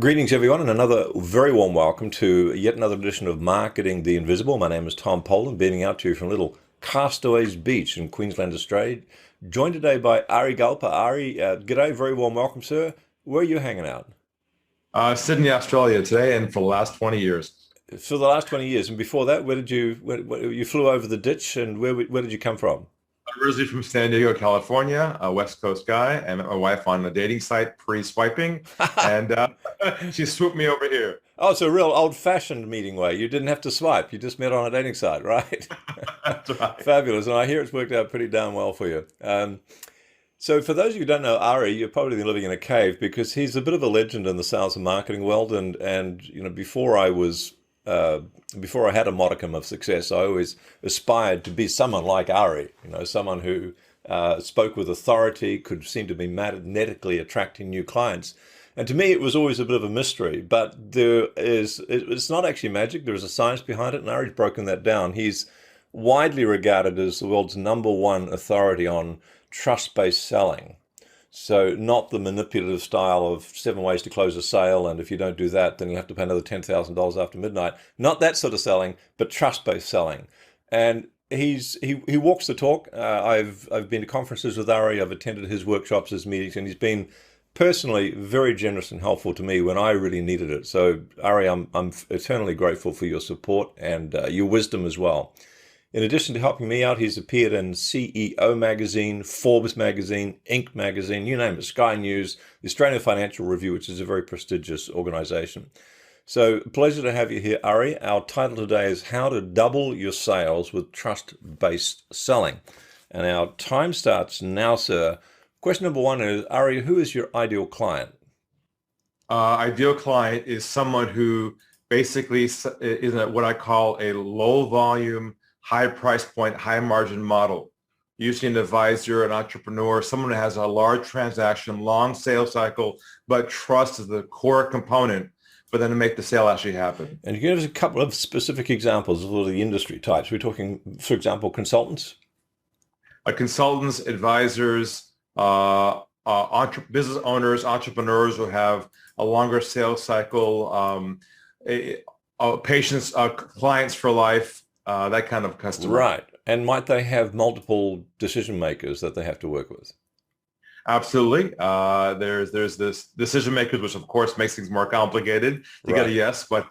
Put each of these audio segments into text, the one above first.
Greetings, everyone, and another very warm welcome to yet another edition of Marketing the Invisible. My name is Tom Poland, beaming out to you from little Castaways Beach in Queensland, Australia. Joined today by Ari Galper. Ari, g'day, very warm welcome, sir. Where are you hanging out? Sydney, Australia today and for the last 20 years. For the last 20 years, and before that, you flew over the ditch, and where did you come from? Originally from San Diego, California, a West Coast guy. I met my wife on a dating site pre-swiping, and she swooped me over here. Oh, it's a real old-fashioned meeting way. You didn't have to swipe. You just met on a dating site, right? That's right. Fabulous. And I hear it's worked out pretty darn well for you. So for those of you who don't know Ari, you're probably living in a cave because he's a bit of a legend in the sales and marketing world. And before I had a modicum of success, I always aspired to be someone like Ari, someone who spoke with authority, could seem to be magnetically attracting new clients. And to me, it was always a bit of a mystery, but it's not actually magic. There is a science behind it, and Ari's broken that down. He's widely regarded as the world's #1 authority on trust-based selling. So not the manipulative style of 7 ways to close a sale, and if you don't do that, then you have to pay another $10,000 after midnight. Not that sort of selling, but trust-based selling. And he walks the talk. I've been to conferences with Ari. I've attended his workshops, his meetings, and he's been personally very generous and helpful to me when I really needed it. So Ari, I'm eternally grateful for your support and your wisdom as well. In addition to helping me out, he's appeared in CEO magazine, Forbes magazine, Inc. magazine, you name it, Sky News, the Australian Financial Review, which is a very prestigious organization. So pleasure to have you here, Ari. Our title today is How to Double Your Sales with Trust-Based Selling. And our time starts now, sir. Question number 1 is, Ari, who is your ideal client? Ideal client is someone who basically is what I call a low volume, high price point, high margin model. Usually an advisor, an entrepreneur, someone who has a large transaction, long sales cycle, but trust is the core component for them to make the sale actually happen. And you give us a couple of specific examples of all the industry types. We're talking, for example, consultants? Consultants, advisors, business owners, entrepreneurs who have a longer sales cycle, patients, clients for life, that kind of customer. Right. And might they have multiple decision makers that they have to work with? Absolutely. There's this decision makers, which of course makes things more complicated to get a yes, but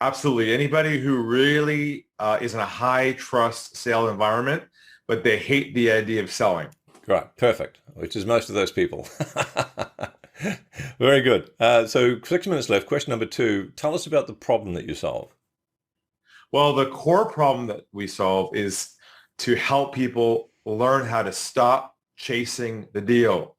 absolutely anybody who really is in a high trust sale environment, but they hate the idea of selling. Right. Perfect. Which is most of those people. Very good. So 6 minutes left. Question number 2. Tell us about the problem that you solve. Well, the core problem that we solve is to help people learn how to stop chasing the deal,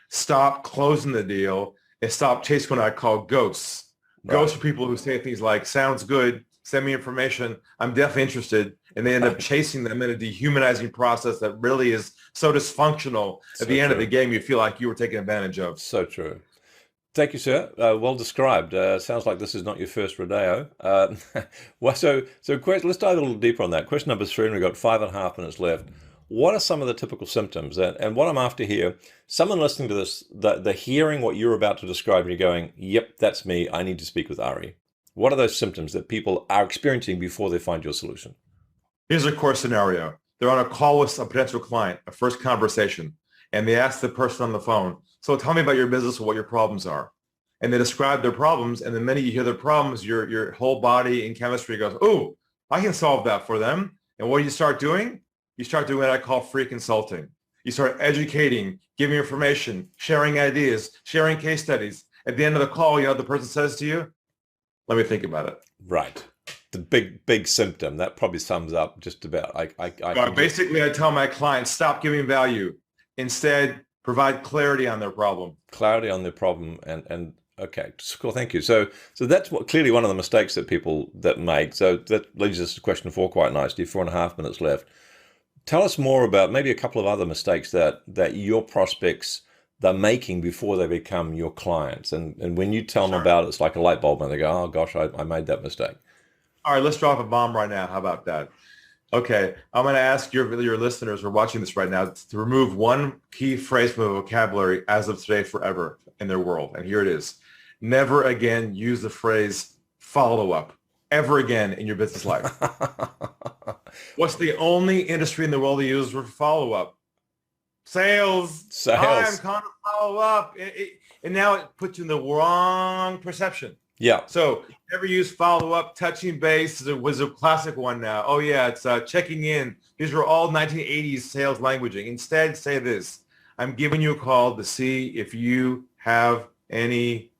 stop closing the deal, and stop chasing what I call ghosts. Right. Ghosts are people who say things like, sounds good, send me information, I'm definitely interested, and they end up chasing them in a dehumanizing process that really is so dysfunctional. At the end of the game, you feel like you were taken advantage of. So true. Thank you, sir. Well described. Sounds like this is not your first rodeo. Well, let's dive a little deeper on that. Question number 3, and we've got 5.5 minutes left. What are some of the typical symptoms? And what I'm after here, someone listening to this, they're hearing what you're about to describe, and you're going, yep, that's me. I need to speak with Ari. What are those symptoms that people are experiencing before they find your solution? Here's a core scenario. They're on a call with a potential client, a first conversation, and they ask the person on the phone, so tell me about your business or what your problems are. And they describe their problems, and the minute you hear their problems, your whole body and chemistry goes, oh, I can solve that for them. And what do you start doing? You start doing what I call free consulting. You start educating, giving information, sharing ideas, sharing case studies. At the end of the call, the person says to you, let me think about it. Right. The big symptom. That probably sums up just about. Basically, I tell my clients, stop giving value. Instead, provide clarity on their problem. Clarity on their problem, and okay, cool. Thank you. So that's clearly one of the mistakes that people that make. So that leads us to question 4 quite nicely. 4.5 minutes left. Tell us more about maybe a couple of other mistakes that your prospects they're making before they become your clients. And when you tell them about it, it's like a light bulb, and they go, oh gosh, I made that mistake. All right, let's drop a bomb right now. How about that? Okay, I'm going to ask your listeners who are watching this right now to remove one key phrase from the vocabulary as of today forever in their world. And here it is. never again use the phrase follow-up ever again in your business life. What's the only industry in the world that uses for follow-up? Sales. Hi, I'm calling to follow up. And now it puts you in the wrong perception. Yeah. So never use follow-up. Touching base was a classic one now. Oh, yeah, it's checking in. These are all 1980s sales languaging. Instead, say this. I'm giving you a call to see if you have any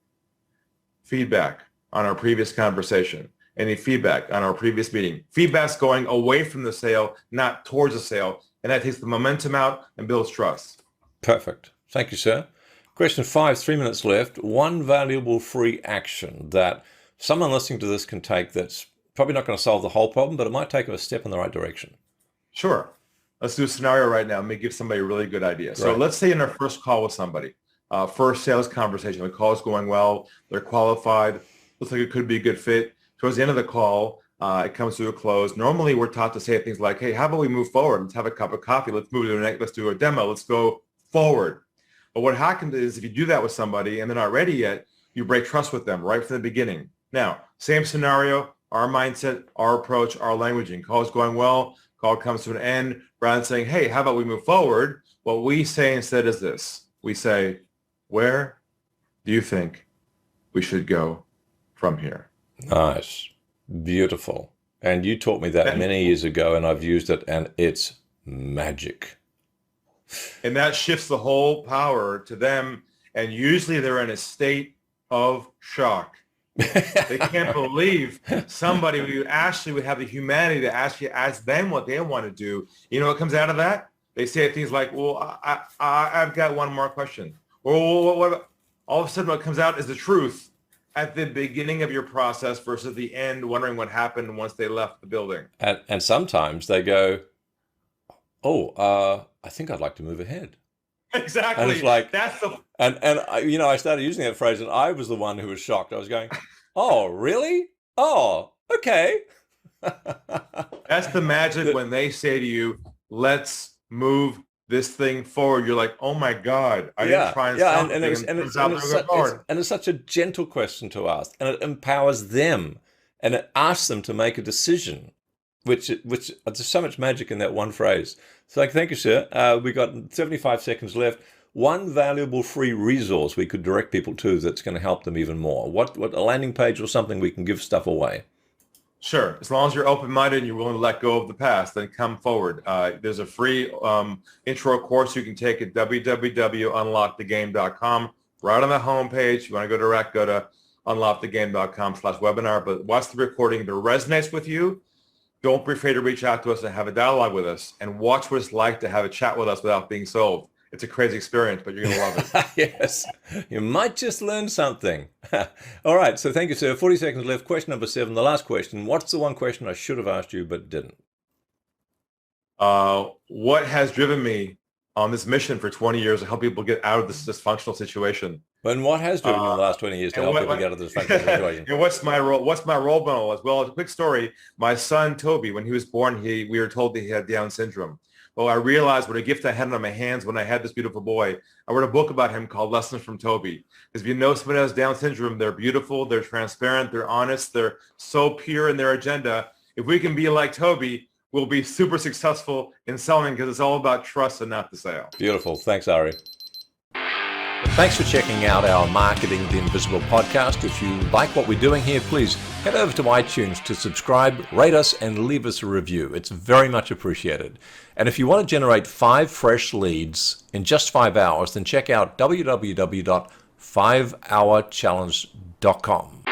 feedback on our previous conversation, any feedback on our previous meeting. Feedback's going away from the sale, not towards the sale. And that takes the momentum out and builds trust. Perfect. Thank you, sir. Question 5, 3 minutes left. One valuable free action that someone listening to this can take that's probably not going to solve the whole problem, but it might take them a step in the right direction. Sure. Let's do a scenario right now. Let me give somebody a really good idea. So let's say in our first call with somebody, first sales conversation, the call is going well, they're qualified, looks like it could be a good fit. Towards the end of the call, it comes to a close. Normally, we're taught to say things like, hey, how about we move forward? Let's have a cup of coffee. Let's move to the next. Let's do a demo. Let's go forward. But what happens is if you do that with somebody and they're not ready yet, you break trust with them right from the beginning. Now, same scenario, our mindset, our approach, our languaging. Call is going well. Call comes to an end. Rather than saying, hey, how about we move forward? What we say instead is this. We say, where do you think we should go from here? Nice. Beautiful. And you taught me that many years ago, and I've used it, and it's magic. And that shifts the whole power to them. And usually they're in a state of shock. They can't believe somebody who actually would have the humanity to actually ask them what they want to do. You know what comes out of that? They say things like, well, I've got one more question. Or what? All of a sudden what comes out is the truth at the beginning of your process versus the end, wondering what happened once they left the building. And sometimes they go, I think I'd like to move ahead. Exactly. And it's like, that's the... And I started using that phrase, and I was the one who was shocked. I was going, oh, really? Oh, okay. That's the magic when they say to you, let's move this thing forward. You're like, oh my God, I didn't try and stop it. And it's such a gentle question to ask, and it empowers them, and it asks them to make a decision, which there's so much magic in that one phrase. So thank you, sir. We got 75 seconds left. One valuable free resource we could direct people to that's going to help them even more. What a landing page or something we can give stuff away. Sure. As long as you're open-minded and you're willing to let go of the past, then come forward. There's a free intro course you can take at www.unlockthegame.com. Right on the homepage. If you want to go direct, go to unlockthegame.com/webinar. But watch the recording. If it resonates with you, don't be afraid to reach out to us and have a dialogue with us, and watch what it's like to have a chat with us without being sold. It's a crazy experience, but you're going to love it. Yes. You might just learn something. All right. So thank you, sir. 40 seconds left. Question number 7, the last question. What's the one question I should have asked you but didn't? What has driven me on this mission for 20 years to help people get out of this dysfunctional situation? And what has driven you in the last 20 years to help people get out of this dysfunctional situation? And what's my role? What's my role model as well? A quick story. My son, Toby, when he was born, we were told that he had Down syndrome. Well, I realized what a gift I had on my hands when I had this beautiful boy. I wrote a book about him called Lessons from Toby. Because if you know someone who has Down syndrome, they're beautiful, they're transparent, they're honest, they're so pure in their agenda. If we can be like Toby, we'll be super successful in selling because it's all about trust and not the sale. Beautiful. Thanks, Ari. Thanks for checking out our Marketing the Invisible podcast. If you like what we're doing here, please head over to iTunes to subscribe, rate us, and leave us a review. It's very much appreciated. And if you want to generate 5 fresh leads in just 5 hours, then check out www.5hourchallenge.com.